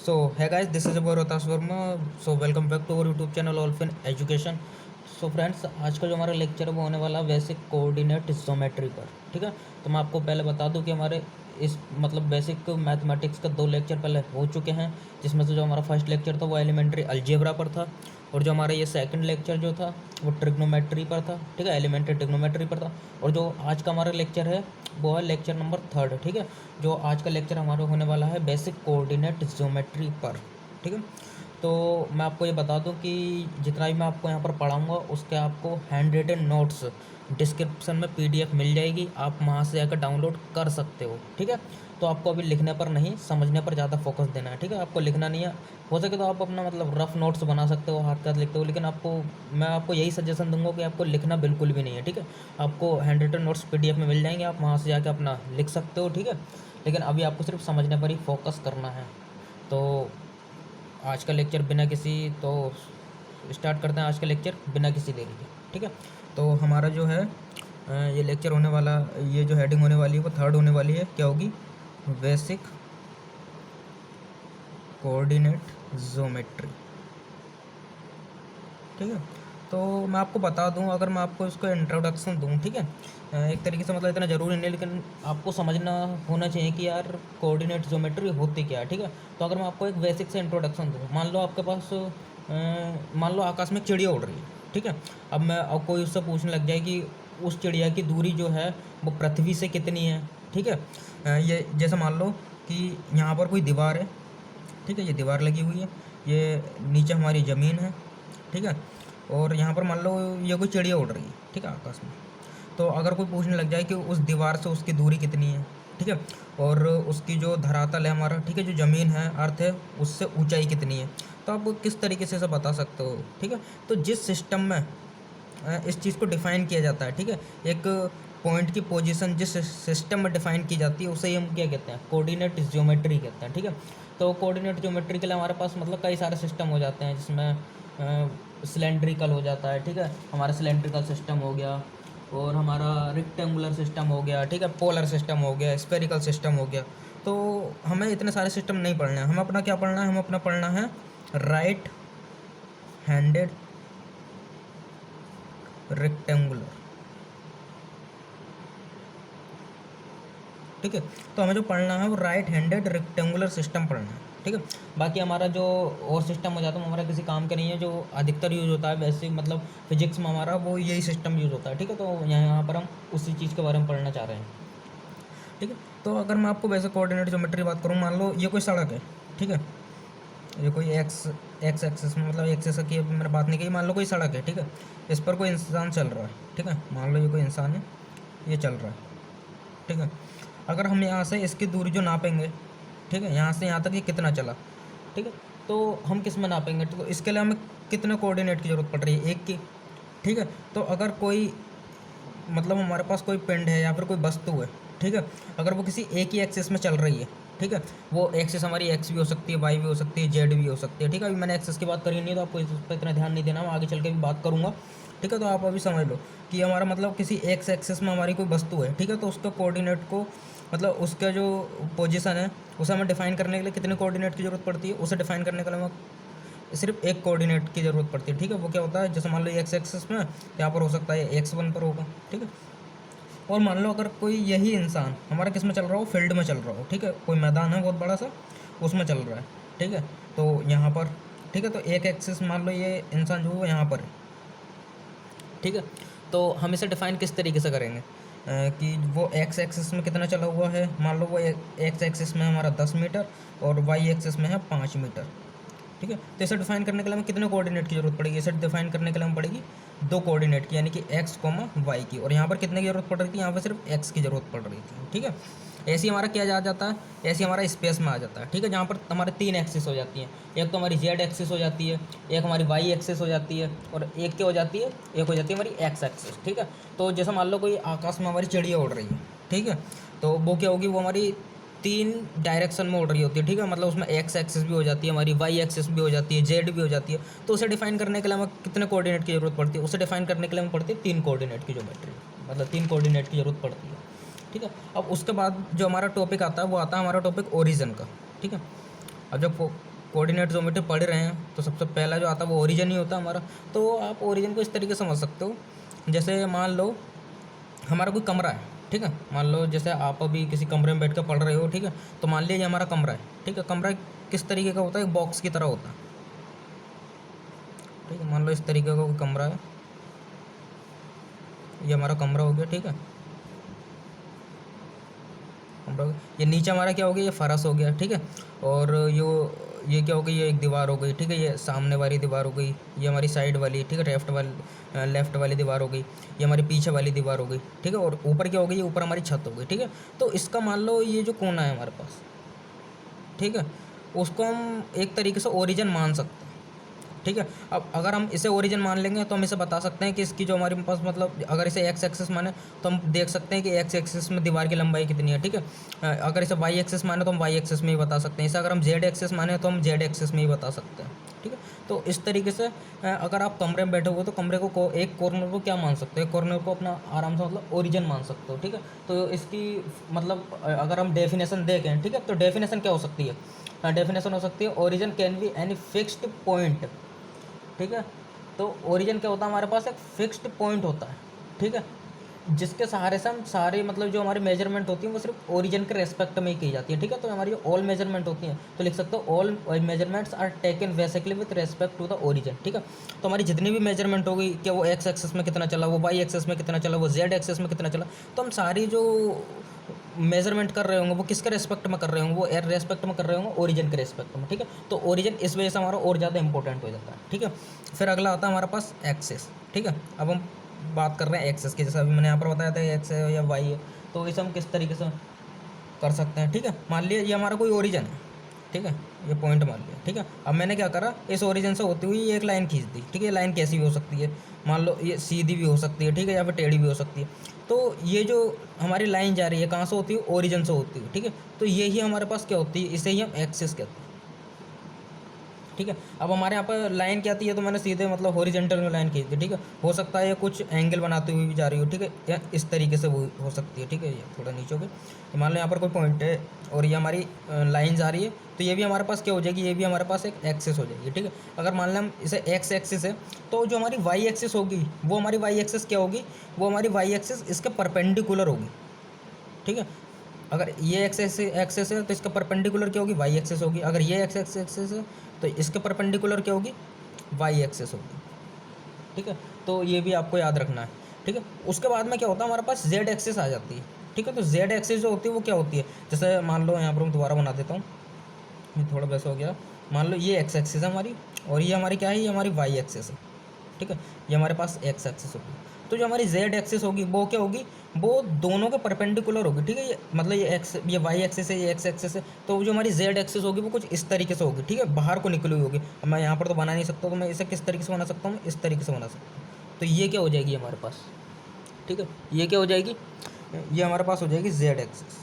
So, hey guys, this is Abhor Rohtas Verma. So, welcome back to our YouTube channel All in Education. So friends, आज का जो हमारा lecture है वो होने वाला बेसिक कोऑर्डिनेट ज्योमेट्री पर। ठीक है, तो मैं आपको पहले बता दूं कि हमारे इस मतलब बेसिक मैथमेटिक्स का 2 लेक्चर पहले हो चुके हैं, जिसमें से जो हमारा फर्स्ट लेक्चर था वो एलिमेंट्री अलजेब्रा पर था, और जो हमारा ये सेकंड लेक्चर जो था वो ट्रिग्नोमेट्री पर था। ठीक है, एलिमेंट्री ट्रिग्नोमेट्री पर था। और जो आज का हमारा लेक्चर है वो है लेक्चर नंबर 3। ठीक है, जो आज का लेक्चर हमारा होने वाला है बेसिक कोऑर्डिनेट ज्योमेट्री पर। ठीक है, तो मैं आपको ये बता दूं कि जितना भी मैं आपको यहाँ पर पढ़ाऊँगा उसके आपको हैंड रिटन नोट्स डिस्क्रिप्शन में PDF मिल जाएगी, आप वहाँ से जाकर डाउनलोड कर सकते हो। ठीक है, तो आपको अभी लिखने पर नहीं, समझने पर ज़्यादा फोकस देना है। ठीक है, आपको लिखना नहीं है, हो सके तो आप अपना मतलब रफ नोट्स बना सकते हो, हाथ के हाथ लिखते हो, लेकिन मैं आपको यही सजेशन दूंगा कि आपको लिखना बिल्कुल भी नहीं है। ठीक है, आपको हैंड रिटन नोट्स PDF में मिल जाएंगे, आप वहाँ से जाकर अपना लिख सकते हो। ठीक है, लेकिन अभी आपको सिर्फ समझने पर ही फोकस करना है। तो आज का लेक्चर बिना किसी तो स्टार्ट करते हैं आज का लेक्चर बिना किसी देरी के। ठीक है, तो हमारा जो है ये लेक्चर होने वाला, ये जो हेडिंग होने वाली है वो 3rd होने वाली है। क्या होगी? Basic coordinate geometry. ठीक है, तो मैं आपको बता दूं, अगर मैं आपको इसको इंट्रोडक्शन दूं, ठीक है, एक तरीके से मतलब इतना ज़रूरी नहीं, लेकिन आपको समझना होना चाहिए कि यार कोऑर्डिनेट ज्योमेट्री होती क्या है। ठीक है, तो अगर मैं आपको एक बेसिक से इंट्रोडक्शन दूं, मान लो आपके पास मान लो आकाश में एक चिड़िया उड़ रही है। ठीक है, अब कोई उससे पूछने लग जाए कि उस चिड़िया की दूरी जो है वो पृथ्वी से कितनी है। ठीक है, ये जैसे मान लो कि यहाँ पर कोई दीवार है। ठीक है, ये दीवार लगी हुई है, ये नीचे हमारी ज़मीन है। ठीक है, और यहाँ पर मान लो ये कोई चिड़िया उड़ रही है। ठीक है, आकाश में। तो अगर कोई पूछने लग जाए कि उस दीवार से उसकी दूरी कितनी है, ठीक है, और उसकी जो धरातल है हमारा, ठीक है, जो ज़मीन है, अर्थ है, उससे ऊंचाई कितनी है, तो आप किस तरीके से बता सकते हो। ठीक है, तो जिस सिस्टम में इस चीज़ को डिफ़ाइन किया जाता है, ठीक है, एक पॉइंट की पोजीशन जिस सिस्टम में डिफ़ाइन की जाती है उसे हम क्या कहते हैं? कोऑर्डिनेट ज्योमेट्री कहते हैं। ठीक है, तो कोऑर्डिनेट ज्योमेट्री के लिए हमारे पास मतलब कई सारे सिस्टम हो जाते हैं, जिसमें सिलेंड्रिकल हो जाता है। ठीक है, हमारा सिलेंड्रिकल सिस्टम हो गया, और हमारा रेक्टेंगुलर सिस्टम हो गया। ठीक है, पोलर सिस्टम हो गया, स्फेरिकल सिस्टम हो गया। तो हमें इतने सारे सिस्टम नहीं पढ़ना है, हमें अपना क्या पढ़ना है? हमें अपना पढ़ना है राइट हैंडेड रेक्टेंगुलर। ठीक है, तो हमें जो पढ़ना है वो राइट हैंडेड रेक्टेंगुलर सिस्टम पढ़ना है। ठीक है, बाकी हमारा जो और सिस्टम हो जाता है हमारा किसी काम का नहीं है, जो अधिकतर यूज़ होता है वैसे मतलब फिजिक्स में हमारा वो यही सिस्टम यूज़ होता है। ठीक है, तो यहाँ पर हम उसी चीज़ के बारे में पढ़ना चाह रहे हैं। ठीक है, तो अगर मैं आपको वैसे कोऑर्डिनेट ज्योमेट्री बात करूँ, मान लो ये कोई सड़क है। ठीक है, ये कोई एक्स एक्सिस में मतलब एक्सिस की मैंने बात नहीं की, मान लो कोई सड़क है। ठीक है, इस पर कोई इंसान चल रहा है। ठीक है, मान लो ये कोई इंसान है, ये चल रहा है। ठीक है, अगर हम यहाँ से इसकी दूरी जो नापेंगे, ठीक है, यहाँ से यहाँ तक ये कितना चला, ठीक है, तो हम किस में नापेंगे? तो इसके लिए हमें कितने कोऑर्डिनेट की ज़रूरत पड़ रही है? 1 की। ठीक है, तो अगर कोई मतलब हमारे पास कोई पिंड है या फिर कोई वस्तु है, ठीक है, अगर वो किसी एक ही एक्सिस में चल रही है, ठीक है, वो एक्सिस हमारी एक्स भी हो सकती है, वाई भी हो सकती है, जेड भी हो सकती है। ठीक है, अभी मैंने एक्सिस की बात करी नहीं, तो आपको इस पर इतना ध्यान नहीं देना, मैं आगे चल के भी बात करूँगा। ठीक है, तो आप अभी समझ लो कि हमारा मतलब किसी एक्स एक्सिस में हमारी कोई वस्तु है। ठीक है, तो उसका कोऑर्डिनेट को मतलब उसका जो पोजीशन है उसे हमें डिफाइन करने के लिए कितने कोऑर्डिनेट की ज़रूरत पड़ती है? उसे डिफाइन करने के लिए हमें सिर्फ एक कोऑर्डिनेट की ज़रूरत पड़ती है। ठीक है, वो क्या होता है? जैसे मान लो एक्स एक्सिस में यहाँ पर हो सकता है x1 पर होगा। ठीक है, और मान लो अगर कोई यही इंसान हमारा किस में चल रहा हो? फील्ड में चल रहा हो। ठीक है, कोई मैदान है बहुत बड़ा सा, उसमें चल रहा है। ठीक है, तो यहाँ पर, ठीक है, तो एक एक्सिस मान लो ये इंसान जो है यहाँ पर है। ठीक है, तो हम इसे डिफाइन किस तरीके से करेंगे कि वो एक्स एक्सिस में कितना चला हुआ है? मान लो वो एक्स एक्सिस में हमारा 10 मीटर और वाई एक्सिस में है 5 मीटर। ठीक है, तो इसे डिफाइन करने के लिए हमें कितने कोऑर्डिनेट की जरूरत पड़ेगी? इसे डिफाइन करने के लिए हमें पड़ेगी 2 कोऑर्डिनेट की, यानी कि एक्स वाई की। और यहाँ पर कितने की जरूरत पड़ रही थी? यहाँ पर सिर्फ एक्स की जरूरत पड़ रही थी। ठीक है, ऐसे ही हमारा क्या आ जाता है? ऐसे ही हमारा स्पेस में आ जाता है। ठीक है, जहाँ पर हमारे 3 एक्सिस हो जाती हैं, एक तो हमारी जेड एक्सिस हो जाती है, एक हमारी वाई एक्सिस हो जाती है, और एक क्या हो जाती है? एक हो जाती है हमारी एक्स एक्सिस। ठीक है, तो जैसे मान लो कोई आकाश में हमारी चिड़िया उड़ रही है। ठीक है, तो वो क्या होगी? वो हमारी 3 डायरेक्शन में उड़ रही होती है। ठीक है, मतलब उसमें एक्स एक्सिस भी हो जाती है, हमारी वाई एक्सिस भी हो जाती है, जेड भी हो जाती है। तो उसे डिफाइन करने के लिए हमें कितने कोऑर्डिनेट की जरूरत पड़ती है? उसे डिफाइन करने के लिए हमें पड़ती है 3 कोऑर्डिनेट की ज्योमेट्री, मतलब 3 कोऑर्डिनेट की जरूरत पड़ती है। ठीक है, अब उसके बाद जो हमारा टॉपिक आता है वो आता है हमारा टॉपिक ओरिजिन का। ठीक है, अब जब कोऑर्डिनेट ज्योमेट्री पढ़ रहे हैं तो सबसे पहला जो आता है वो ओरिजिन ही होता है हमारा। तो आप ओरिजिन को इस तरीके से समझ सकते हो, जैसे मान लो हमारा कोई कमरा है, ठीक है। मान लो जैसे आप अभी किसी कमरे में बैठ कर पढ़ रहे हो, ठीक है। तो मान लीजिए ये हमारा कमरा है, ठीक है। कमरा किस तरीके का होता है, एक बॉक्स की तरह होता है, ठीक है। मान लो इस तरीके का कोई कमरा है, ये हमारा कमरा हो गया, ठीक है। कमरा हो गया। ये नीचे हमारा क्या हो गया, ये फर्श हो गया, ठीक है। और ये क्या हो गई, ये एक दीवार हो गई, ठीक है। ये सामने वाली दीवार हो गई, ये हमारी साइड वाली, ठीक है, लेफ्ट वाली दीवार हो गई, ये हमारी पीछे वाली दीवार हो गई, ठीक है। और ऊपर क्या हो गई, ये ऊपर हमारी छत हो गई, ठीक है। तो इसका मान लो ये जो कोना है हमारे पास, ठीक है, उसको हम एक तरीके से ओरिजिन मान सकते हैं, ठीक है। अब अगर हम इसे ओरिजिन मान लेंगे तो हम इसे बता सकते हैं कि इसकी जो हमारे पास मतलब अगर इसे एक्स एक्सिस माने तो हम देख सकते हैं कि एक्स एक्सिस में दीवार की लंबाई कितनी है, ठीक है। अगर इसे वाई एक्सिस माने तो हम वाई एक्सिस में ही बता सकते हैं। इसे अगर हम जेड एक्सिस माने तो हम जेड एक्सिस में ही बता सकते हैं, ठीक है। तो इस तरीके से अगर आप कमरे में बैठे हुए तो कमरे को एक कॉर्नर को क्या मान सकते हैं, कॉर्नर को अपना आराम से मतलब ओरिजिन मान सकते हो, ठीक है। तो इसकी मतलब अगर हम डेफिनेशन देखें, ठीक है, तो डेफिनेशन क्या हो सकती है, डेफिनेशन हो सकती है origin can be any fixed point, ठीक है। तो ओरिजिन क्या होता है, हमारे पास एक फिक्स्ड पॉइंट होता है, ठीक है, जिसके सहारे से हम सारे मतलब जो हमारी मेजरमेंट होती है वो सिर्फ ओरिजिन के रेस्पेक्ट में ही की जाती है, ठीक है। तो हमारी ऑल मेजरमेंट होती हैं तो लिख सकते हो all measurements are taken basically with respect to the origin, ठीक है। तो हमारी जितनी भी मेजरमेंट होगी, क्या वो एक्स एक्सेस में कितना चला, वो वाई एक्सेस में कितना चला, वो जेड एक्सेस में कितना चला, तो हम सारी जो मेजरमेंट कर रहे होंगे वो किसके रेस्पेक्ट में कर रहे होंगे, वो एर रेस्पेक्ट में कर रहे होंगे ओरिजिन के रेस्पेक्ट में, ठीक है। तो ओरिजिन इस वजह से हमारा और ज़्यादा इंपॉर्टेंट हो जाता है, ठीक है। फिर अगला आता है हमारे पास एक्सेस, ठीक है। अब हम बात कर रहे हैं एक्सेस की, जैसे अभी मैंने यहाँ पर बताया था एक्स है या वाई है, तो इसे हम किस तरीके से कर सकते हैं, ठीक है। मान लिया ये हमारा कोई ओरिजिन है, ठीक है, ये पॉइंट मान लिया, ठीक है। अब मैंने क्या करा, इस ओरिजिन से होती हुई एक लाइन खींच दी, ठीक है। लाइन कैसी भी हो सकती है, मान लो ये सीधी भी हो सकती है, ठीक है, या फिर टेढ़ी भी हो सकती है। तो ये जो हमारी लाइन जा रही है कहाँ से होती है, ओरिजिन से होती है, ठीक है। तो ये ही हमारे पास क्या होती है, इसे ही हम एक्सिस कहते हैं, ठीक है। अब हमारे यहाँ पर लाइन क्या आती है, तो मैंने सीधे मतलब हॉरिजेंटल में लाइन खींच दी, ठीक है। हो सकता है ये कुछ एंगल बनाते हुए भी जा रही हो, ठीक है, या इस तरीके से वो हो सकती है, ठीक है। ये थोड़ा नीचे हो गई। तो मान लो यहाँ पर कोई पॉइंट है और ये हमारी लाइन जा रही है, तो ये भी हमारे पास क्या हो जाएगी, ये भी हमारे पास एक एक्सिस हो जाएगी, ठीक है। अगर मान लें हम इसे एक्स एक्सिस है, तो जो हमारी वाई एक्सिस होगी वो हमारी वाई एक्सिस क्या होगी, वो हमारी वाई एक्सिस इसके परपेंडिकुलर होगी, ठीक है। अगर ये एक्सेस है तो इसका परपेंडिकुलर क्या होगी, वाई एक्सेस होगी। अगर ये एक्सेस है तो इसके परपेंडिकुलर क्या होगी, वाई एक्सेस होगी, ठीक है। तो ये भी आपको याद रखना है, ठीक है। उसके बाद में क्या होता है, हमारे पास जेड एक्सेस आ जाती है, ठीक है। तो जेड एक्सेस जो होती है वो क्या होती है, जैसे मान लो यहाँ पर मैं दोबारा बना देता हूँ, ये थोड़ा वैसा हो गया। मान लो ये एक्स एक्सेस है हमारी और ये हमारी क्या है, ये हमारी वाई एक्सेस है, ठीक है। ये हमारे पास एक्स एक्सेस होगी। तो जो हमारी जेड एक्सेस होगी वो क्या होगी, वो दोनों के परपेंडिकुलर होगी, ठीक है। ये मतलब ये वाई एक्सेस है, ये एक्स एक्सेस है, तो जो हमारी जेड एक्सेस होगी वो कुछ इस तरीके से होगी, ठीक है, बाहर को निकली हुई होगी। अब मैं यहाँ पर तो बना नहीं सकता, तो मैं इसे किस तरीके से बना सकता हूँ, इस तरीके से बना सकता हूँ। तो ये क्या हो जाएगी हमारे पास, ठीक है, ये क्या हो जाएगी, ये हमारे पास हो जाएगी जेड एक्सेस,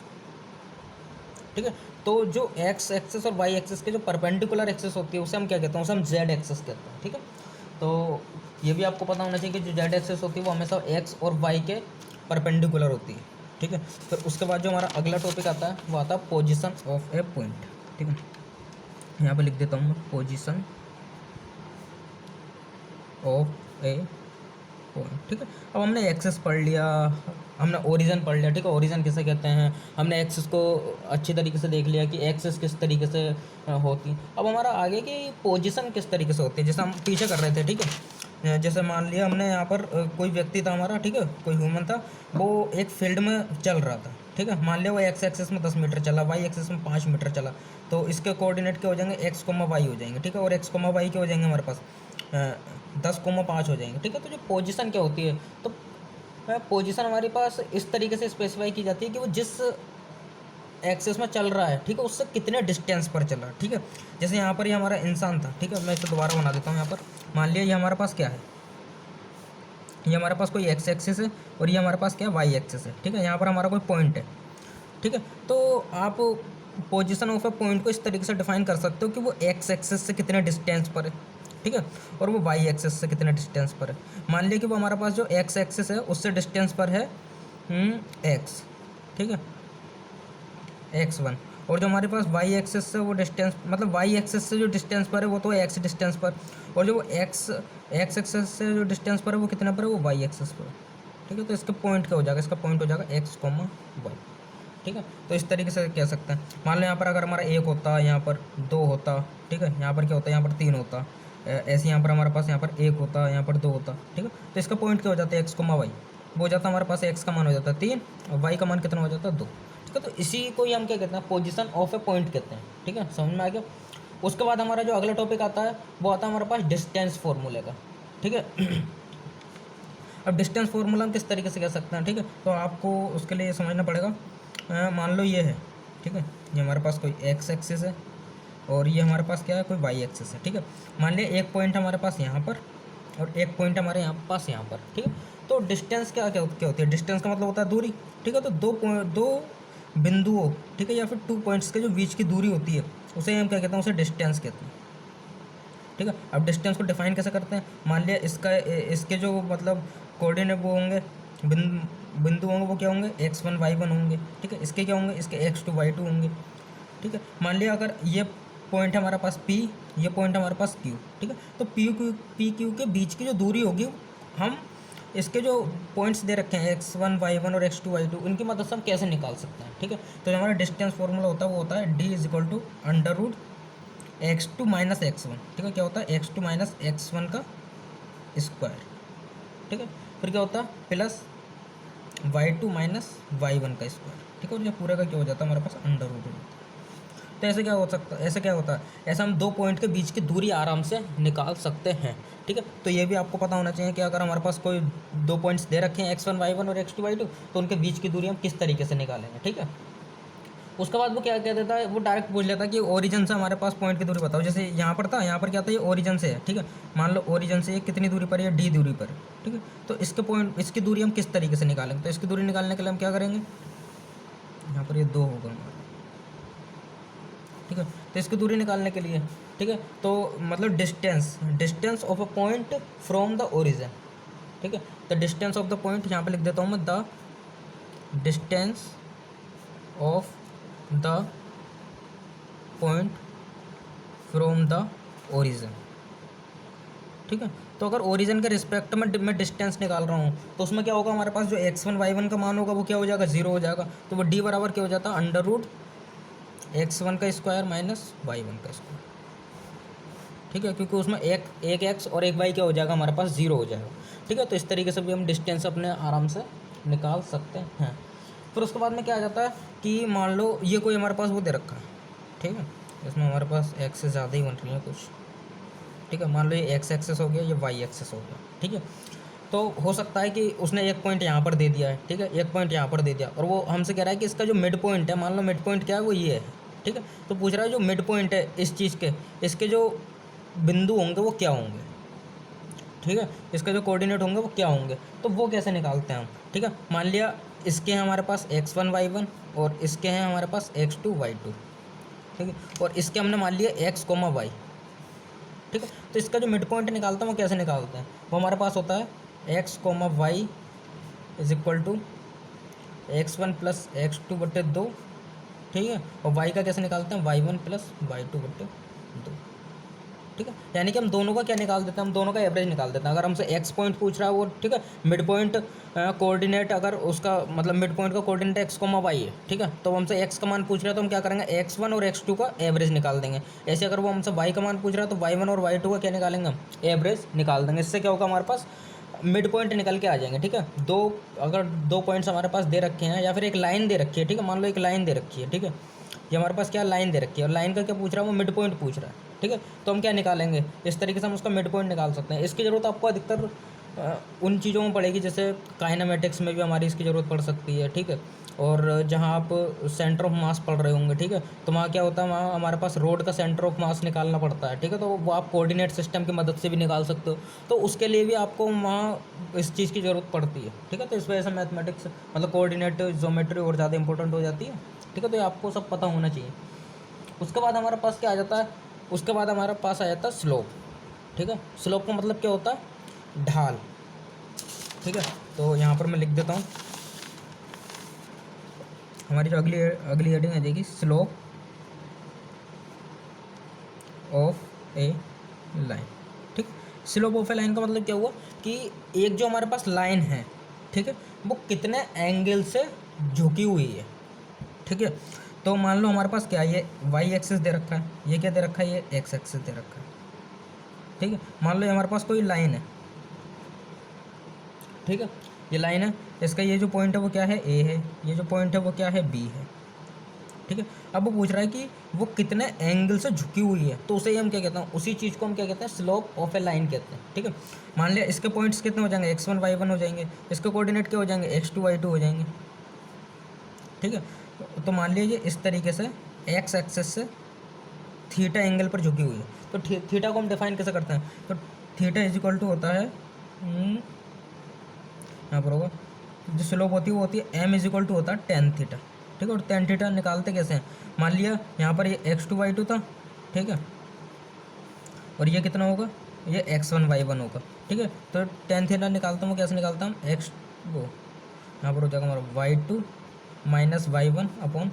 ठीक है। तो जो एक्स एक्सेस और वाई एक्सेस के जो परपेंडिकुलर एक्सेस होती है उसे हम क्या कहते हैं, उसे हम जेड एक्सेस कहते हैं, ठीक है। तो ये भी आपको पता होना चाहिए कि जो जेड एक्सेस होती है वो हमेशा एक्स और वाई के परपेंडिकुलर होती है, ठीक है। फिर उसके बाद जो हमारा अगला टॉपिक आता है वो आता है पोजीशन ऑफ ए पॉइंट, ठीक है। यहाँ पे लिख देता हूँ मैं, पोजीशन ऑफ ए पॉइंट, ठीक है। अब हमने एक्सेस पढ़ लिया, हमने ओरिजिन पढ़ लिया, ठीक है, ओरिजिन किसे कहते हैं, हमने एक्सेस को अच्छी तरीके से देख लिया कि एक्सेस किस तरीके से होती है। अब हमारा आगे की पोजीशन किस तरीके से होती है, जैसे हम पीछे कर रहे थे, ठीक है। जैसे मान लिया हमने यहाँ पर कोई व्यक्ति था हमारा, ठीक है, कोई ह्यूमन था, वो एक फील्ड में चल रहा था, ठीक है। मान लिया वो एक्स एक्सेस में 10 मीटर चला, वाई एक्सेस में 5 मीटर चला, तो इसके कोऑर्डिनेट क्या हो जाएंगे, एक्स कोमा वाई हो जाएंगे, ठीक है। और एक्स कोमा वाई क्या हो जाएंगे हमारे पास, 10,5 हो जाएंगे, ठीक है। तो जो पोजीशन क्या होती है, तो पोजीशन हमारे पास इस तरीके से स्पेसिफाई की जाती है कि वो जिस एक्सेस में चल रहा है, ठीक है, उससे कितने डिस्टेंस पर चल रहा है, ठीक है। जैसे यहाँ पर ये हमारा इंसान था, ठीक है, मैं इसे दोबारा बना देता हूँ। यहाँ पर मान लिया ये हमारे पास क्या है, ये हमारे पास कोई एक्स एक्सेस है और ये हमारे पास क्या है, वाई एक्सेस है, ठीक है। यहाँ पर हमारा कोई पॉइंट है, ठीक है। तो आप पोजीशन ऑफ ए पॉइंट को इस तरीके से डिफाइन कर सकते हो कि वो एक्स एक्सेस से कितने डिस्टेंस पर है, ठीक है, और वो वाई एक्सेस से कितने डिस्टेंस पर है। मान लिया कि वो हमारे पास जो एक्स एक्सेस है उससे डिस्टेंस पर है एक्स, ठीक है, x1, और जो हमारे पास वाई एक्सेस से वो डिस्टेंस, मतलब वाई एक्सेस से जो डिस्टेंस पर है वो तो एक्स डिस्टेंस पर, और जो एक्स एक्स एक्सेस से जो डिस्टेंस पर है वो कितना पर है, वो वाई एक्सेस पर। ठीक है, तो इसका पॉइंट क्या हो जाएगा, इसका पॉइंट हो जाएगा एक्स कॉमा वाई। ठीक है, तो इस तरीके से कह सकते हैं। मान लो यहाँ पर अगर हमारा एक होता, यहाँ पर दो होता, ठीक है, यहाँ पर क्या होता है, यहाँ पर तीन होता, ऐसे यहाँ पर हमारे पास यहाँ पर एक होता, यहाँ पर दो होता। ठीक है, तो इसका पॉइंट क्या हो जाता है, एक्स कोमा वाई। वो हो जाता है हमारे पास एक्स का मान हो जाता है 3 और वाई का मान कितना हो जाता है 2। ठीक है, तो इसी को ही हम क्या कहते हैं, पोजिशन ऑफ ए पॉइंट कहते हैं। ठीक है, समझ में आ गया। उसके बाद हमारा जो अगला टॉपिक आता है वो आता है हमारे पास डिस्टेंस फार्मूले का। ठीक है, अब डिस्टेंस फार्मूला हम किस तरीके से कह सकते हैं। ठीक है, तो आपको उसके लिए समझना पड़ेगा। मान लो ये है, ठीक है, ये हमारे पास कोई एक्स एक्सिस है और ये हमारे पास क्या है, कोई वाई एक्सिस है। ठीक है, मान लिया एक पॉइंट हमारे पास यहाँ पर और एक पॉइंट हमारे पास यहाँ पर। ठीक है, तो डिस्टेंस क्या होती है, डिस्टेंस का मतलब होता है दूरी। ठीक है, तो दो बिंदुओं, ठीक है, या फिर 2 पॉइंट्स के जो बीच की दूरी होती है उसे हम क्या कहते हैं, उसे डिस्टेंस कहते हैं। ठीक है, अब डिस्टेंस को डिफाइन कैसे करते हैं। मान लिया इसके जो मतलब कोऑर्डिनेट वो होंगे, बिंदु होंगे, वो क्या होंगे, x1 y1 होंगे। ठीक है, इसके क्या होंगे, इसके x2 y2 होंगे। ठीक है, मान लिया अगर ये पॉइंट हमारे पास P, ये पॉइंट हमारे पास Q। ठीक है, तो पी क्यू के बीच की जो दूरी होगी, हम इसके जो पॉइंट्स दे रखे हैं x1 y1 और x2 y2, उनकी मदद से हम कैसे निकाल सकते हैं। ठीक है, तो जो हमारा डिस्टेंस फॉर्मूला होता है वो होता है d = x2 - x1। ठीक है, क्या होता है, x2 - x1 का स्क्वायर। ठीक है, फिर क्या होता है, प्लस y2 - y1 का स्क्वायर। ठीक है, और ये पूरा का क्या हो जाता है, हमारे पास अंडर रूट हो जाता है। तो ऐसे क्या हो सकता है, ऐसे क्या होता है, ऐसा हम दो पॉइंट के बीच की दूरी आराम से निकाल सकते हैं। ठीक है, तो ये भी आपको पता होना चाहिए कि अगर हमारे पास कोई दो पॉइंट्स दे रखे हैं x1 y1 और x2 y2, तो उनके बीच की दूरी हम किस तरीके से निकालेंगे। ठीक है, उसके बाद वो क्या कह देता है, वो डायरेक्ट पूछ लेता है कि ओरिजिन से हमारे पास पॉइंट की दूरी बताओ। जैसे यहाँ पर था, यहाँ पर क्या था, ये ओरिजिन से है। ठीक है, मान लो ओरिजिन से ये कितनी दूरी पर है, डी दूरी पर है। ठीक है, तो इसकी दूरी हम किस तरीके से निकालेंगे। तो इसकी दूरी निकालने के लिए हम क्या करेंगे, यहाँ पर ये 2 होगा हमारा। ठीक है, तो इसकी दूरी निकालने के लिए, ठीक है, तो मतलब distance of a point from the origin. ठीक है, the distance of the point, यहाँ पे लिख देता हूँ मैं, the distance of the point from the origin. ठीक है, तो अगर ओरिजिन के रिस्पेक्ट में मैं डिस्टेंस निकाल रहा हूँ तो उसमें क्या होगा, हमारे पास जो x1 y1 का मान होगा वो क्या हो जाएगा, 0 हो जाएगा। तो वो d बराबर क्या हो जाता है, √x1 का स्क्वायर माइनस y1 का स्क्वायर। ठीक है, क्योंकि उसमें एक x और एक y क्या हो जाएगा, हमारे पास 0 हो जाएगा। ठीक है, तो इस तरीके से भी हम डिस्टेंस अपने आराम से निकाल सकते हैं। फिर उसके बाद में क्या आ जाता है कि मान लो ये कोई हमारे पास वो दे रखा है। ठीक है, इसमें हमारे पास x से ज़्यादा ही बन रही है कुछ। ठीक है, मान लो ये x एक्सेस हो गया, ये y एक्सेस हो गया। ठीक है, तो हो सकता है कि उसने एक पॉइंट यहाँ पर दे दिया है। ठीक है, एक पॉइंट यहाँ पर दे दिया और वो हमसे कह रहा है कि इसका जो मिड पॉइंट है, मान लो मिड पॉइंट क्या है, वो ये है। ठीक है, तो पूछ रहा है जो मिड पॉइंट है इस चीज़ के, इसके जो बिंदु होंगे वो क्या होंगे। ठीक है, इसके जो कोऑर्डिनेट होंगे वो क्या होंगे, तो वो कैसे निकालते हैं हम। ठीक है, मान लिया इसके हैं हमारे पास x1 y1 और इसके हैं हमारे पास x2 y2। ठीक है, और इसके हमने मान लिया x, y। ठीक है, तो इसका जो मिड पॉइंट निकालता है वो कैसे निकालते हैं, वो हमारे पास होता है x, y = x1 + x2/2। ठीक है, और y का कैसे निकालते हैं, y1 + y2/2। ठीक है, यानी कि हम दोनों का क्या निकाल देते हैं, हम दोनों का एवरेज निकाल देते हैं। अगर हमसे x पॉइंट पूछ रहा है वो, ठीक है, मिड पॉइंट कोऑर्डिनेट, अगर उसका मतलब मिड पॉइंट का कोऑर्डिनेट x, y है। ठीक है, तो हमसे x का मान पूछ रहा है तो हम क्या करेंगे, x1 और x2 का एवरेज निकाल देंगे। ऐसे अगर वो हमसे y का मान पूछ रहा है तो y1 और y2 का क्या निकालेंगे, हम एवरेज निकाल देंगे। इससे क्या होगा, हमारे पास मिड पॉइंट निकल के आ जाएंगे। ठीक है, अगर दो पॉइंट्स हमारे पास दे रखे हैं या फिर एक लाइन दे रखी है। ठीक है, मान लो एक लाइन दे रखी है। ठीक है, ये हमारे पास क्या लाइन दे रखी है और लाइन का क्या पूछ रहा है, वो मिड पॉइंट पूछ रहा है। ठीक है, तो हम क्या निकालेंगे, इस तरीके से हम उसका मिड पॉइंट निकाल सकते हैं। इसकी ज़रूरत आपको अधिकतर उन चीज़ों में पड़ेगी, जैसे काइनेमेटिक्स में भी हमारी इसकी ज़रूरत पड़ सकती है। ठीक है, और जहाँ आप सेंटर ऑफ मास पढ़ रहे होंगे, ठीक है, तो वहाँ क्या होता है, वहाँ हमारे पास रोड का सेंटर ऑफ मास निकालना पड़ता है। ठीक है, तो वो आप कोऑर्डिनेट सिस्टम की मदद से भी निकाल सकते हो, तो उसके लिए भी आपको वहाँ इस चीज़ की ज़रूरत पड़ती है। ठीक है, तो इस वजह से मैथमेटिक्स मतलब कोऑर्डिनेट ज्योमेट्री और ज़्यादा इंपॉर्टेंट हो जाती है। ठीक है, तो ये आपको सब पता होना चाहिए। उसके बाद हमारे पास क्या आ जाता है, उसके बाद हमारे पास आ जाता है स्लोप। ठीक है, स्लोप का मतलब क्या होता है, ढाल। ठीक है, तो यहाँ पर मैं लिख देता हूँ, हमारी जो अगली हेडिंग आ जाएगी स्लोप ऑफ ए लाइन। ठीक, स्लोप ऑफ ए लाइन का मतलब क्या हुआ कि एक जो हमारे पास लाइन है, ठीक है, वो कितने एंगल से झुकी हुई है। ठीक है, तो मान लो हमारे पास क्या है, ये वाई एक्सिस दे रखा है, ये क्या दे रखा है, ये एक्स एक्सिस दे रखा है। ठीक है, मान लो हमारे पास कोई लाइन है, ठीक है, ये लाइन है, इसका ये जो पॉइंट है वो क्या है, ए है, ये जो पॉइंट है वो क्या है, बी है। ठीक है, अब वो पूछ रहा है कि वो कितने एंगल से झुकी हुई है, तो उसे ही हम क्या कहते हैं, उसी चीज़ को हम क्या कहते हैं, स्लोप ऑफ ए लाइन कहते हैं। ठीक है, मान लिया इसके पॉइंट्स कितने हो जाएंगे, x1 y1 हो जाएंगे, इसके कोऑर्डिनेट क्या हो जाएंगे, x2 y2 हो जाएंगे। ठीक है, तो मान लीजिए इस तरीके से एक्स एक्सेस से थीटा एंगल पर झुकी हुई है, तो थीटा को हम डिफाइन कैसे करते हैं, तो थीटा इज इक्वल टू होता है, यहाँ पर होगा जो स्लोप होती है वो होती है m इज इक्वल टू होता है टेन थीटा। ठीक है, और टेन थीटा निकालते कैसे हैं, मान लिया यहाँ पर ये x2 y2 था, ठीक है, और ये कितना होगा, ये x1 y1 होगा। ठीक है, तो टेन थीटा निकालता हूँ, कैसे निकालता हूँ, एक्स वो यहाँ पर हो जाएगा हमारा y2 minus y1 upon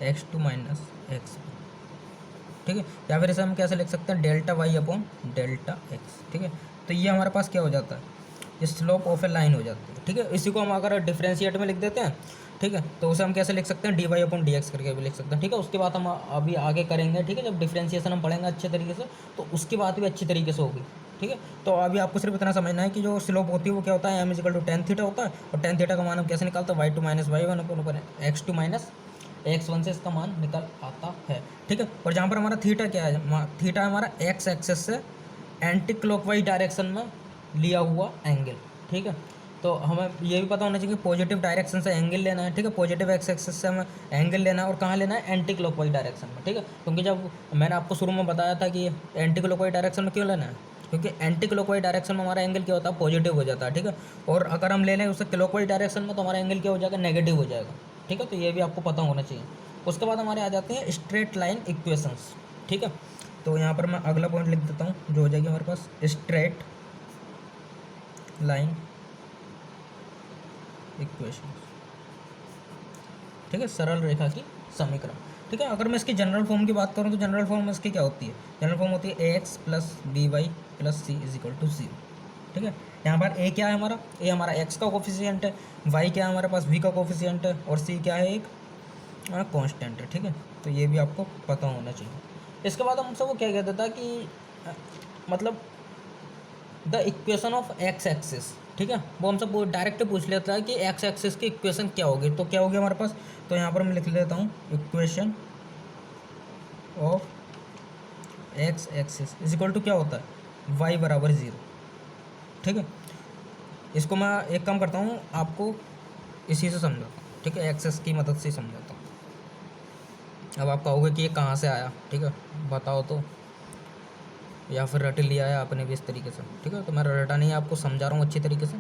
x2 minus x। ठीक है, या फिर इसे हम कैसे लिख सकते हैं, delta y upon delta x। ठीक है, तो ये हमारे पास क्या हो जाता है, ये स्लोप ऑफ ए लाइन हो जाती है। ठीक है, इसी को हम अगर डिफ्रेंशिएट में लिख देते हैं, ठीक है, तो उसे हम कैसे लिख सकते हैं, d y upon d x करके भी लिख सकते हैं। ठीक है, उसके बाद हम अभी आगे करेंगे। ठीक है, जब डिफ्रेंशिएशन हम पढ़ेंगे अच्छे तरीके से, तो उसकी बात भी अच्छी तरीके से होगी। ठीक है, तो अभी आपको सिर्फ इतना समझना है कि जो स्लोप होती है वो क्या होता है, m is equal to tan theta होता है, और टेन थीटा का मान हम कैसे निकालते हैं, y2 माइनस y1 अपॉन ऊपर x2 माइनस x1 से इसका मान निकल आता है। ठीक है, और जहाँ पर हमारा थीटा क्या है, थीटा हमारा एक्स एक्सेस से एंटी क्लॉकवाइज डायरेक्शन में लिया हुआ एंगल। ठीक है, तो हमें ये भी पता होना चाहिए कि पॉजिटिव डायरेक्शन से एंगल लेना है। ठीक है, पॉजिटिव एक्स एक्सिस से हमें एंगल लेना है, और कहाँ लेना है, एंटी क्लॉकवाइज डायरेक्शन में। ठीक है, क्योंकि जब मैंने आपको शुरू में बताया था कि एंटी क्लॉकवाइज डायरेक्शन में क्यों लेना है, क्योंकि एंटी क्लॉकवाइज डायरेक्शन में हमारा एंगल क्या होता है, पॉजिटिव हो जाता है। ठीक है, और अगर हम ले लें उसे क्लॉकवाइज डायरेक्शन में, तो हमारा एंगल क्या हो जाएगा, नेगेटिव हो जाएगा। ठीक है, तो ये भी आपको पता होना चाहिए। उसके बाद हमारे आ जाते हैं स्ट्रेट लाइन इक्वेशंस। ठीक है, तो यहाँ पर मैं अगला पॉइंट लिख देता हूँ, जो हो जाएगी हमारे पास स्ट्रेट लाइन इक्वेशन। ठीक है, सरल रेखा की समीकरण। ठीक है, अगर मैं इसकी जनरल फॉर्म की बात करूँ, तो जनरल फॉर्म इसकी क्या होती है, जनरल फॉर्म होती है A X plus B Y plus C is equal to 0। ठीक है, यहाँ पर ए क्या है हमारा, ए हमारा एक्स का कोफिशिएंट है, वाई क्या है हमारे पास, वी का कोफिशिएंट है, और सी क्या है, एक कांस्टेंट है। ठीक है, तो ये भी आपको पता होना चाहिए। इसके बाद हमसे वो क्या कहता था कि मतलब the equation of x axis. ठीक है, वो हमसे डायरेक्ट पूछ लेता है कि एक्स एक्सिस की इक्वेशन क्या होगी, तो क्या होगी हमारे पास, तो यहाँ पर मैं लिख लेता हूँ equation of x axis is equal to क्या होता है, वाई बराबर 0। ठीक है, इसको मैं एक काम करता हूँ, आपको इसी से समझाता हूँ। ठीक है, एक्सेस की मदद से समझाता हूँ। अब आप कहोगे कि ये कहाँ से आया, ठीक है, बताओ तो, या फिर रट लिया है आपने भी इस तरीके से। ठीक है, तो मैं रटा नहीं, आपको समझा रहा हूँ अच्छी तरीके से।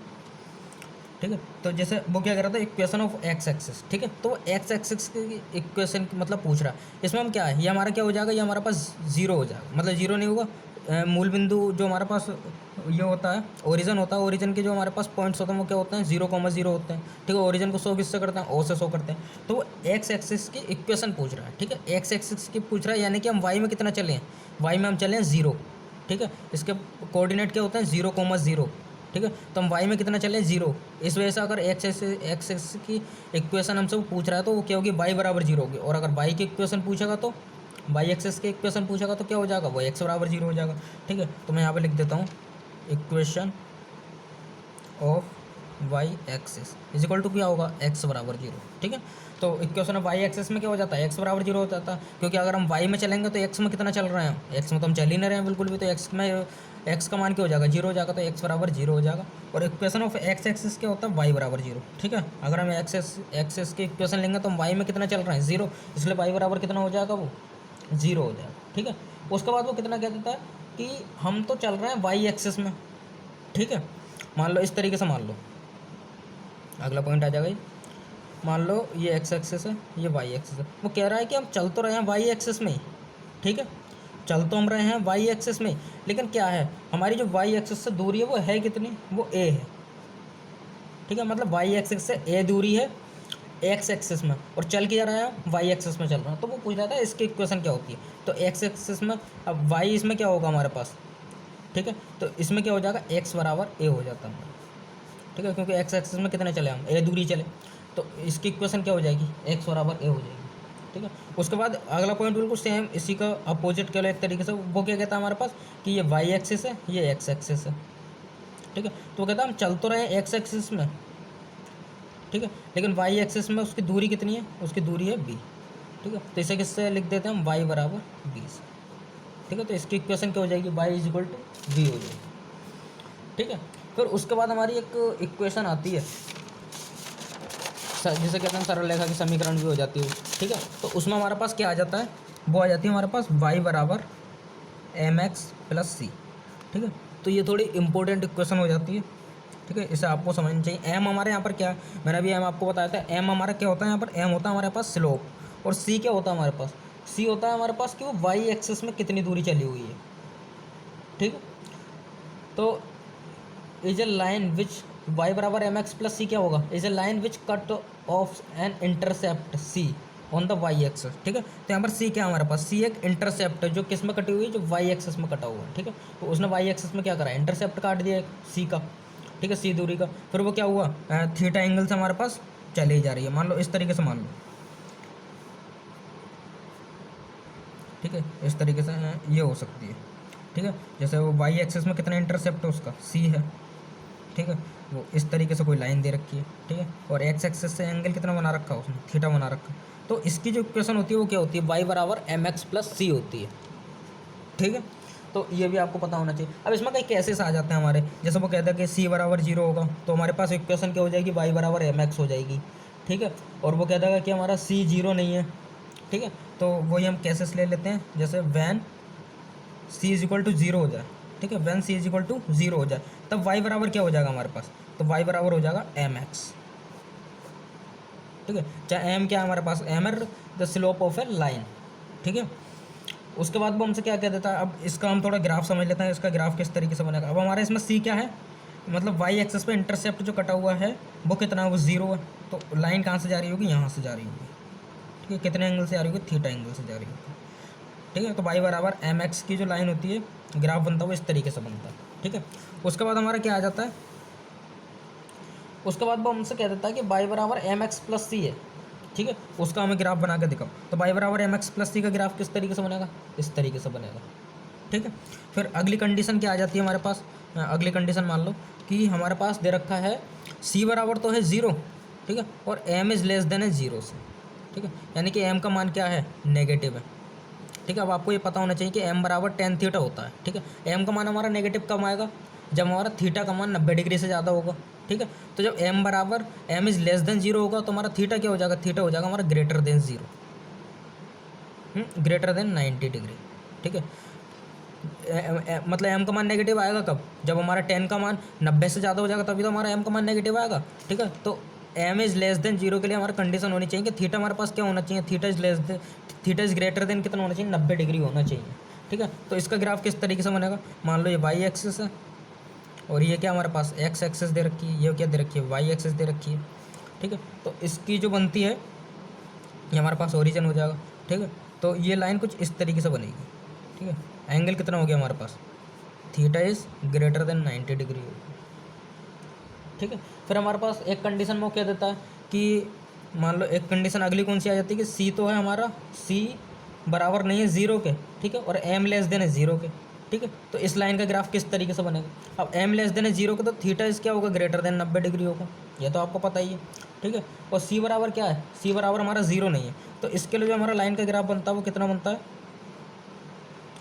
ठीक है, तो जैसे वो क्या कर रहा था, इक्वेशन ऑफ एक्स एक्सिस। ठीक है, तो एक्स एक्सिस की इक्वेशन की मतलब पूछ रहा है, इसमें हम क्या है, ये हमारा क्या हो जाएगा, ये हमारे पास 0 हो जाएगा, मतलब 0 नहीं होगा, मूल बिंदु जो हमारे पास ये होता है, ओरिजिन होता है, ओरिजिन के जो हमारे पास पॉइंट्स होते हैं वो क्या होते हैं, 0,0 होते हैं। ठीक है, ओरिजिन को 100 किससे करते हैं, ओ से 100 करते हैं। तो वो एक्स एक्सिस की इक्वेशन पूछ रहा है। ठीक है, एक्स एक्सिस की पूछ रहा है, यानी कि हम वाई में कितना चले हैं, वाई में हम चले हैं 0। ठीक है, इसके कोऑर्डिनेट क्या होते हैं, 0,0। ठीक है, तो हम वाई में कितना चले, 0। इस वजह से अगर एक्स की इक्वेशन हमसे वो पूछ रहा है, तो वो क्या होगी, वाई बराबर 0 होगी। और अगर वाई की इक्वेशन पूछेगा, तो वाई एक्सेस की इक्वेशन पूछेगा, तो क्या हो जाएगा, वो एक्स बराबर 0 हो जाएगा। ठीक है, तो मैं यहाँ पे लिख देता हूँ equation of y axis is equal to क्या होगा, एक्स बराबर 0। ठीक है, तो इक्वेशन ऑफ वाई एक्सेस में क्या हो जाता है, एक्स बराबर 0 हो जाता है, क्योंकि अगर हम वाई में चलेंगे तो एक्स में कितना चल रहे हैं, एक्स में तो हम चल ही नहीं रहे हैं बिल्कुल भी, तो एक्स में एक्स का मान क्या हो जाएगा, 0 हो जाएगा, तो एक्स बराबर 0 हो जाएगा। और इक्वेशन ऑफ एक्स एक्सेस क्या होता है, वाई बराबर 0। ठीक है, अगर हम एक्सेस की इक्वेशन लेंगे तो हम वाई में कितना चल रहे हैं, 0, इसलिए वाई बराबर कितना हो जाएगा, वो 0 हो जाएगा। ठीक है, उसके बाद वो कितना कह देता है कि हम तो चल रहे हैं वाई एक्सेस में। ठीक है, मान लो इस तरीके से, मान लो अगला पॉइंट आ जाएगा, मान लो ये एक्स एक्सेस है, ये वाई एक्सेस है। वो कह रहा है कि हम चल तो रहे हैं वाई एक्सेस में ही। ठीक है, चल तो हम रहे हैं वाई एक्सेस में, लेकिन क्या है, हमारी जो वाई एक्सेस से दूरी है वो है कितनी, वो ए है। ठीक है, मतलब वाई एक्सेस से ए दूरी है, एक्स एक्सिस में और चल के जा रहा है वाई एक्सिस में चल रहा है, तो वो पूछ रहा था इसकी इक्वेशन क्या होती है। तो एक्स एक्सिस में अब वाई इसमें क्या होगा हमारे पास, ठीक है, तो इसमें क्या हो जाएगा, एक्स बराबर ए हो जाता है, ठीक है, क्योंकि एक्स एक्सिस में कितने चले हम, ए दूरी चले, तो इसकी इक्वेशन क्या हो जाएगी, एक्स बराबर ए हो जाएगी, ठीक है। उसके बाद अगला पॉइंट बिल्कुल सेम इसी का अपोजिट कह लो एक तरीके से, वो क्या कहता है हमारे पास कि ये वाई एक्सिस है, ये एक्स एक्सिस है, ठीक है, तो वो कहता है हम चल तो रहे हैं एक्स एक्सिस में, ठीक है, लेकिन वाई एक्सिस में उसकी दूरी कितनी है, उसकी दूरी है बी, ठीक है, तो इसे किससे लिख देते हैं हम, वाई बराबर बी से, ठीक है, तो इसकी इक्वेशन क्या हो जाएगी, y is equal to b हो जाएगी, ठीक है। फिर उसके बाद हमारी एक इक्वेशन आती है जिसे कहते हैं सरल रेखा की समीकरण भी हो जाती है, ठीक है, तो उसमें हमारे पास क्या आ जाता है, वो आ जाती है हमारे पास वाई बराबर एम एक्स प्लस सी, ठीक है, तो ये थोड़ी इंपॉर्टेंट इक्वेशन हो जाती है, ठीक है, इसे आपको समझना चाहिए। एम हमारे यहाँ पर क्या है, मैंने अभी एम आपको बताया था, एम हमारा क्या होता है यहाँ पर, एम होता है हमारे पास स्लोप, और सी क्या होता है हमारे पास, सी होता है हमारे पास कि वो वाई एक्सिस में कितनी दूरी चली हुई है, ठीक है, तो is a line which y बराबर एम एक्स प्लस सी क्या होगा, is a line which cut off an intercept c on the y axis, ठीक है, तो यहाँ पर सी क्या है हमारे पास, सी एक इंटरसेप्ट है जो किस में कटी हुई है, जो वाई एक्सिस में कटा हुआ है, ठीक है, तो उसने वाई एक्सिस में क्या करा, इंटरसेप्ट काट दिया सी का, ठीक है, सी दूरी का, फिर वो क्या हुआ, थीटा एंगल से हमारे पास चली जा रही है, मान लो इस तरीके से मान लो, ठीक है, इस तरीके से ये हो सकती है, ठीक है, जैसे वो वाई एक्सिस में कितना इंटरसेप्ट है उसका, सी है, ठीक है, वो इस तरीके से कोई लाइन दे रखी है, ठीक है, और एक्स एक्सिस से एंगल कितना बना रखा है उसने, थीटा बना रखा है, तो इसकी जो इक्वेशन होती है वो क्या होती है, वाई बराबर एम एक्स प्लस सी होती है, ठीक है, तो ये भी आपको पता होना चाहिए। अब इसमें कई केसेस आ जाते हैं हमारे, जैसे वो कहता है कि सी बराबर जीरो होगा, तो हमारे पास इक्वेशन क्या हो जाएगी, वाई बराबर एम एक्स हो जाएगी, ठीक है, और वो कहता है कि हमारा सी जीरो नहीं है, ठीक है, तो वही हम केसेस ले लेते हैं, जैसे when c is equal to zero हो जाए, ठीक है, when c is equal to zero हो जाए, तब वाई बराबर क्या हो जाएगा हमारे पास, तो वाई बराबर हो जाएगा एम एक्स, ठीक है, चाहे एम क्या है हमारे पास, M are the slope of a line, ठीक है। उसके बाद वो हमसे क्या कह देता है, अब इसका हम थोड़ा ग्राफ समझ लेते हैं, इसका ग्राफ किस तरीके से बनेगा। अब हमारे इसमें सी क्या है, मतलब वाई एक्सेस पे इंटरसेप्ट जो कटा हुआ है वो कितना है, वो जीरो है, तो लाइन कहाँ से जा रही होगी, यहाँ से जा रही होगी, ठीक है, कितने एंगल से जा रही होगी, थीटा एंगल से जा रही होगी, ठीक है, तो वाई बराबर एम एक्स की जो लाइन होती है, ग्राफ बनता है वो इस तरीके से बनता है, ठीक है। उसके बाद हमारा क्या आ जाता है, उसके बाद वो हमसे कह देता है कि वाई बराबर एम एक्स प्लस सी है, ठीक है, उसका हमें ग्राफ बना के दिखाओ, तो वाई बराबर एम एक्स प्लस सी का ग्राफ किस तरीके से बनेगा, इस तरीके से बनेगा, ठीक है। फिर अगली कंडीशन क्या आ जाती है हमारे पास, अगली कंडीशन मान लो कि हमारे पास दे रखा है सी बराबर तो है ज़ीरो, ठीक है, और एम इज़ लेस देन है ज़ीरो से, ठीक है, यानी कि एम का मान क्या है, नेगेटिव है, ठीक है। अब आपको ये पता होना चाहिए कि एम बराबर टेन थीटा होता है, ठीक है, एम का मान हमारा नेगेटिव कब आएगा, जब हमारा थीटा का मान 90 डिग्री से ज़्यादा होगा, ठीक है, तो जब एम बराबर m is less than zero होगा तो हमारा थीटा क्या हो जाएगा, थीटा हो जाएगा हमारा greater than zero, greater than 90 degree, ठीक है। मतलब एम का मान नेगेटिव आएगा कब, जब हमारा 10 का मान 90 से ज़्यादा हो जाएगा, तभी तो हमारा एम का मान नेगेटिव आएगा, ठीक है। तो m is less than zero के लिए हमारा कंडीशन होनी चाहिए कि थीटा हमारे पास क्या होना चाहिए, theta is less then, theta is greater then कितना होना चाहिए, 90 डिग्री होना चाहिए, ठीक है। तो इसका ग्राफ किस तरीके से बनेगा, मान लो ये वाई एक्सिस है और ये क्या हमारे पास एक्स एक्सिस दे रखी है, ये क्या दे रखी है, वाई एक्सिस दे रखी है, ठीक है। तो इसकी जो बनती है ये हमारे पास ओरिजिन हो जाएगा, ठीक है। तो ये लाइन कुछ इस तरीके से बनेगी, ठीक है। एंगल कितना हो गया हमारे पास, theta is greater than 90 degree होगी, ठीक है। फिर हमारे पास एक कंडीशन में वो क्या देता है कि मान लो एक कंडीशन अगली कौन सी आ जाती है कि सी तो है हमारा, सी बराबर नहीं है ज़ीरो के, ठीक है, और एम लेस देन है ज़ीरो के, ठीक है। तो इस लाइन का ग्राफ किस तरीके से बनेगा, अब एम लेस देन है जीरो का, तो थीटा इस क्या होगा, ग्रेटर देन 90 डिग्री होगा, ये तो आपको पता ही है, ठीक है। और सी बराबर क्या है, सी बराबर हमारा ज़ीरो नहीं है, तो इसके लिए जो हमारा लाइन का ग्राफ बनता है वो कितना बनता है,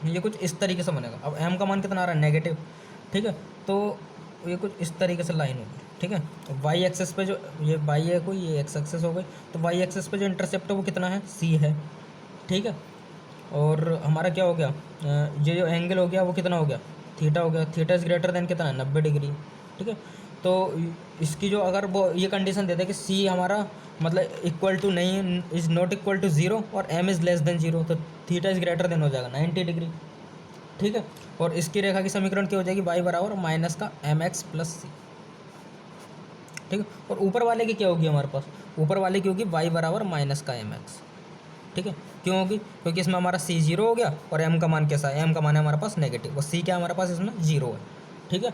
ये कुछ इस तरीके से बनेगा। अब एम का मान कितना आ रहा है, नेगेटिव, ठीक है, तो ये कुछ इस तरीके से लाइन होगी, ठीक है। वाई एक्सेस पे जो ये वाई है कोई, ये एक्स एक्सेस हो गई, तो वाई एक्सेस पे जो इंटरसेप्ट है वो कितना है, सी है, ठीक है। और हमारा क्या हो गया, ये जो एंगल हो गया वो कितना हो गया, थीटा हो गया, थीटा इज़ ग्रेटर देन कितना है, 90 डिग्री, ठीक है। तो इसकी जो अगर वो ये कंडीशन देते हैं कि सी हमारा मतलब इक्वल टू नहीं, is not equal to zero और M is less than zero, तो थीटा इज़ ग्रेटर देन हो जाएगा 90 डिग्री, ठीक है। और इसकी रेखा की समीकरण क्या हो जाएगी, वाई बराबर माइनस का एम एक्स प्लस सी, ठीक है। और ऊपर वाले की क्या होगी हमारे पास, ऊपर वाले की होगी y बराबर माइनस का एम एक्स, ठीक है। क्यों होगी, क्योंकि इसमें हमारा c जीरो हो गया और m का मान कैसा है, m का मान है हमारे पास नेगेटिव और c क्या है हमारे पास इसमें जीरो है, ठीक है।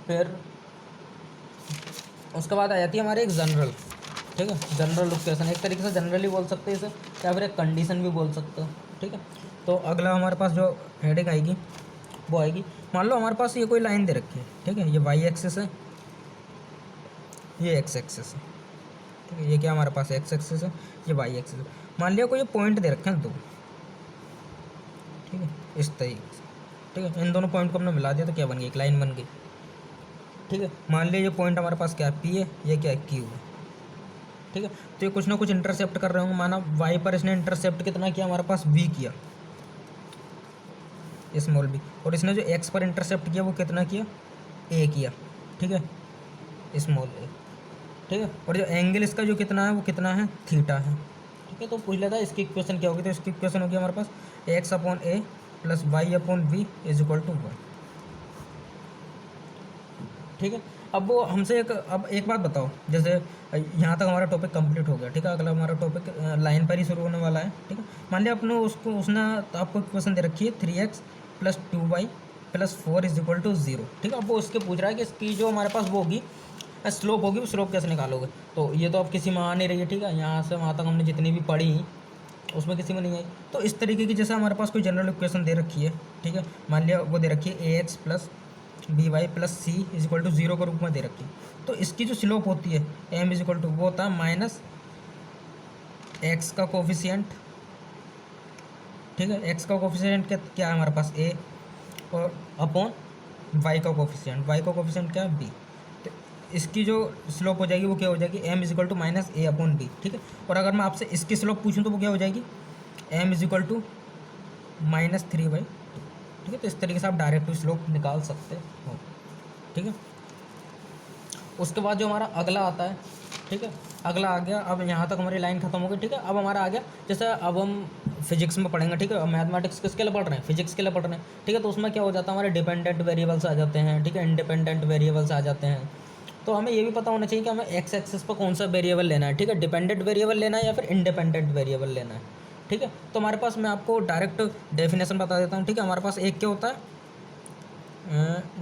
फिर उसके बाद आ जाती है हमारी एक जनरल, ठीक है। जनरल इक्वेशन एक तरीके से जनरली बोल सकते हैं इसे, या फिर एक कंडीशन भी बोल सकते हो, ठीक है। तो अगला हमारे पास जो हेडिंग आएगी वो आएगी, मान लो हमारे पास ये कोई लाइन दे रखी है, ठीक है। ये वाई एक्सिस है, ये एक्स एक्सिस है, ठीक है। ये क्या हमारे पास एक्स एक्सिस है, ये वाई एक्सिस है। मान लिया कोई पॉइंट दे रखे हैं दो, ठीक है, इस तरीके से, ठीक है। इन दोनों पॉइंट को हमने मिला दिया तो क्या बन गई, एक लाइन बन गई, ठीक है। मान लिया ये पॉइंट हमारे पास क्या है, पी है, ये क्या है, क्यू है, ठीक है। तो ये कुछ ना कुछ इंटरसेप्ट कर रहे होंगे, माना वाई पर इसने इंटरसेप्ट कितना किया हमारे पास, वी किया, स्मॉल बी। और इसने जो एक्स पर इंटरसेप्ट किया वो कितना किया, ए किया, ठीक है, स्मॉल ए, ठीक है। और जो एंगल इसका जो कितना है वो कितना है, थीटा है, ठीक है। तो पूछ लेता है इसकी इक्वेशन क्या होगी, तो इसकी इक्वेशन होगी हमारे पास X upon A plus Y upon V is equal to 1, ठीक है। अब वो हमसे अब एक बात बताओ, जैसे यहाँ तक हमारा टॉपिक कंप्लीट हो गया, ठीक है। अगला हमारा टॉपिक लाइन पर ही शुरू होने वाला है, ठीक है। मान लिया अपने उसने तो आपको इक्वेशन दे रखी है 3x plus 2y plus 4 is equal to 0, ठीक है। अब वो उसके पूछ रहा है कि इसकी जो हमारे पास वो होगी स्लोप होगी, वो स्लोप कैसे निकालोगे। तो ये तो अब किसी में आ नहीं रही है, ठीक है। यहाँ से वहाँ तक हमने जितनी भी पढ़ी उसमें किसी में नहीं आई। तो इस तरीके की जैसे हमारे पास कोई जनरल इक्वेशन दे रखी है, ठीक है। मान लिया वो दे रखी है ax plus B Y plus C is equal to 0 के रूप में दे रखी है। तो इसकी जो स्लोप होती है एम इज इक्वल टू वो होता है माइनस एक्स का कोफिशियंट, ठीक है। एक्स का कोफिशियंट क्या है हमारे पास ए, और अपॉन वाई का कोफिशियंट, वाई का कोफिशियंट क्या है बी। तो इसकी जो स्लोप हो जाएगी वो क्या हो जाएगी, m is equal to minus a upon b, ठीक है। और अगर मैं आपसे इसकी स्लोप पूछूं तो वो क्या हो जाएगी, m is equal to minus 3/2, ठीक है। तो इस तरीके से आप डायरेक्ट स्लोप निकाल सकते हो, ठीक है। उसके बाद जो हमारा अगला आता है, ठीक है, अगला आ गया, अब यहाँ तक हमारी लाइन खत्म हो गई, ठीक है। अब हमारा आ गया जैसे अब हम फिजिक्स में पढ़ेंगे, ठीक है। मैथमेटिक्स किसके लिए पढ़ रहे हैं, फिजिक्स के लिए पढ़ रहे हैं, ठीक है। तो उसमें क्या हो जाता है, हमारे डिपेंडेंट वेरिएबल्स आ जाते हैं, ठीक है, इंडिपेंडेंट वेरिएबल्स आ जाते हैं। तो हमें ये भी पता होना चाहिए कि हमें एक्स एक्सिस पर कौन सा वेरिएबल लेना है, ठीक है, डिपेंडेंट वेरिएबल लेना है या फिर इंडिपेंडेंट वेरिएबल लेना है, ठीक है। तो हमारे पास मैं आपको डायरेक्ट डेफिनेशन बता देता हूँ, ठीक है। हमारे पास एक क्या होता है,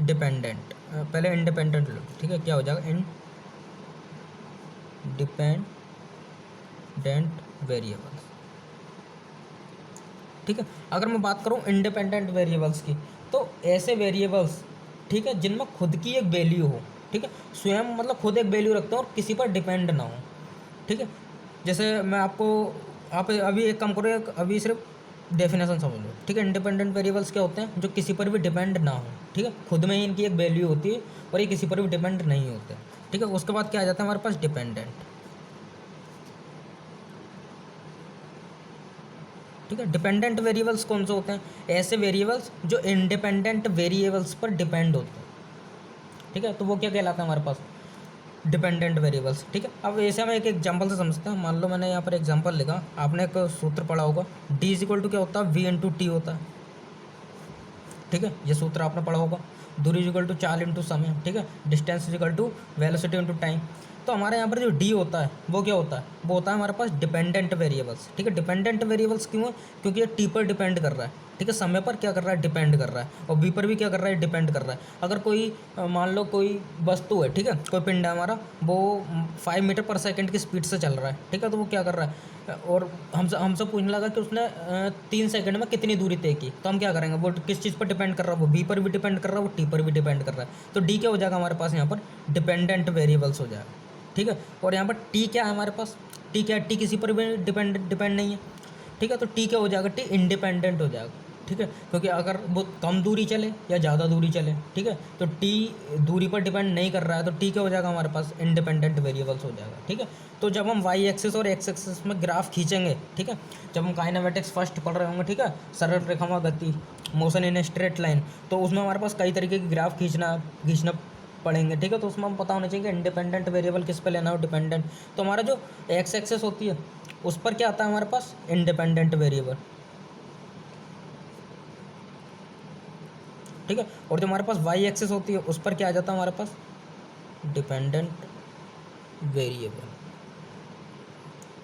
डिपेंडेंट, पहले इंडिपेंडेंट लो, ठीक है। क्या हो जाएगा, इंडिपेंडेंट वेरिएबल्स, ठीक है। अगर मैं बात करूं इंडिपेंडेंट वेरिएबल्स की, तो ऐसे वेरिएबल्स, ठीक है, जिनमें खुद की एक वैल्यू हो, ठीक है, स्वयं मतलब खुद एक वैल्यू रखते हो और किसी पर डिपेंड ना हो, ठीक है। जैसे मैं आपको, आप अभी एक काम करो, अभी सिर्फ डेफिनेशन समझ लो, ठीक है। इंडिपेंडेंट वेरिएबल्स क्या होते हैं, जो किसी पर भी डिपेंड ना हो, ठीक है, खुद में ही इनकी एक वैल्यू होती है और ये किसी पर भी डिपेंड नहीं होते, ठीक है। उसके बाद क्या आ जाता है हमारे पास, डिपेंडेंट, ठीक है। डिपेंडेंट वेरिएबल्स कौन से होते हैं, ऐसे वेरिएबल्स जो इंडिपेंडेंट वेरिएबल्स पर डिपेंड होते हैं, ठीक है। तो वो क्या कहलाता है हमारे पास, डिपेंडेंट वेरिएबल्स, ठीक है। अब ऐसे हम एक एग्जांपल से समझते हैं। मान लो मैंने यहाँ पर एग्जांपल लिखा, आपने एक सूत्र पढ़ा होगा, डी इज इक्वल टू क्या होता है, वी इंटू टी होता है, ठीक है। ये सूत्र आपने पढ़ा होगा। दूरी इज इक्वल टू चाल इंटू समय, ठीक है। Distance is equal to velocity into time. तो हमारे यहाँ पर जो डी होता है वो क्या होता है, वो होता है हमारे पास डिपेंडेंट वेरिएबल्स, ठीक है। डिपेंडेंट वेरिएबल्स क्यों है, क्योंकि ये टी पर डिपेंड कर रहा है, ठीक है, समय पर क्या कर रहा है, डिपेंड कर रहा है, और बी पर भी क्या कर रहा है, डिपेंड कर रहा है। अगर कोई मान लो कोई वस्तु है, ठीक है, कोई पिंड है हमारा, वो 5 मीटर पर सेकंड की स्पीड से चल रहा है, ठीक है। तो वो क्या कर रहा है, और हमसे पूछने लगा कि उसने 3 सेकंड में कितनी दूरी तय की, तो हम क्या करेंगे, वो किस चीज़ पर डिपेंड कर रहा है, वो बी पर भी डिपेंड कर रहा है, वो टी पर भी डिपेंड कर रहा है। तो डी क्या हो जाएगा हमारे पास यहाँ पर, डिपेंडेंट वेरिएबल्स हो जाएगा, ठीक है। और यहाँ पर टी क्या है हमारे पास, टी क्या है, टी किसी पर भी डिपेंड नहीं है, ठीक है। तो टी क्या हो जाएगा, टी इंडिपेंडेंट हो जाएगा, ठीक है। क्योंकि अगर वो कम दूरी चले या ज़्यादा दूरी चले, ठीक है, तो टी दूरी पर डिपेंड नहीं कर रहा है, तो टी क्या हो जाएगा हमारे पास, इंडिपेंडेंट वेरिएबल्स हो जाएगा, ठीक है। तो जब हम वाई एक्सिस और एक्स एक्सिस में ग्राफ खींचेंगे, ठीक है, जब हम काइनेमेटिक्स फर्स्ट पढ़ रहे होंगे, ठीक है, सरल रेखामा गति, motion in a straight line, तो उसमें हमारे पास कई तरीके की ग्राफ खींचना पढ़ेंगे, ठीक है। तो उसमें हम पता होना चाहिए कि इंडिपेंडेंट वेरिएबल किस पे लेना हो, डिपेंडेंट। तो हमारा जो एक्स एक्सेस होती है उस पर क्या आता है हमारे पास, इंडिपेंडेंट वेरिएबल, ठीक है। और जो हमारे पास वाई एक्सेस होती है उस पर क्या आ जाता है हमारे पास, डिपेंडेंट वेरिएबल।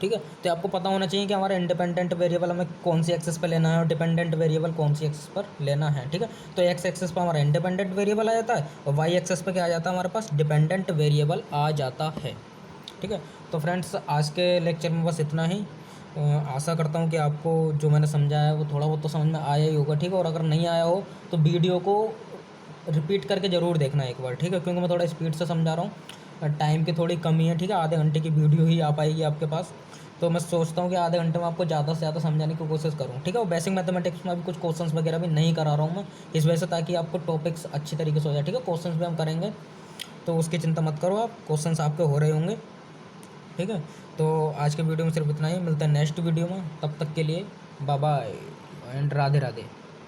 ठीक है, तो आपको पता होना चाहिए कि हमारा इंडिपेंडेंट वेरिएबल हमें कौन सी एक्सेस पर लेना है और डिपेंडेंट वेरिएबल कौन सी एक्सेस पर लेना है। ठीक है, तो एक्स एक्सेस पर हमारा इंडिपेंडेंट वेरिएबल आ जाता है और वाई एक्सेस पर क्या आ जाता है, हमारे पास डिपेंडेंट वेरिएबल आ जाता है। ठीक है, तो फ्रेंड्स आज के लेक्चर में बस इतना ही। आशा करता हूँ कि आपको जो मैंने समझाया है वो थोड़ा बहुत तो समझ में आया ही होगा। ठीक है, और अगर नहीं आया हो तो वीडियो को रिपीट करके ज़रूर देखना एक बार। ठीक है, क्योंकि मैं थोड़ा स्पीड से समझा रहा हूँ, टाइम की थोड़ी कमी है। ठीक है, आधे घंटे की वीडियो ही आ पाएगी आपके पास, तो मैं सोचता हूँ कि आधे घंटे में आपको ज़्यादा से ज़्यादा समझाने की कोशिश करूँ। ठीक है, और बेसिक मैथमेटिक्स में भी कुछ क्वेश्चंस वगैरह भी नहीं करा रहा हूँ मैं, इस वजह से, ताकि आपको टॉपिक्स अच्छी तरीके से हो जाए। ठीक है, क्वेश्चंस भी हम करेंगे, तो उसकी चिंता मत करो आप, क्वेश्चंस आपके हो रहे होंगे। ठीक है, तो आज के वीडियो में सिर्फ इतना ही, मिलता है नेक्स्ट वीडियो में, तब तक के लिए bye bye and Radhe Radhe.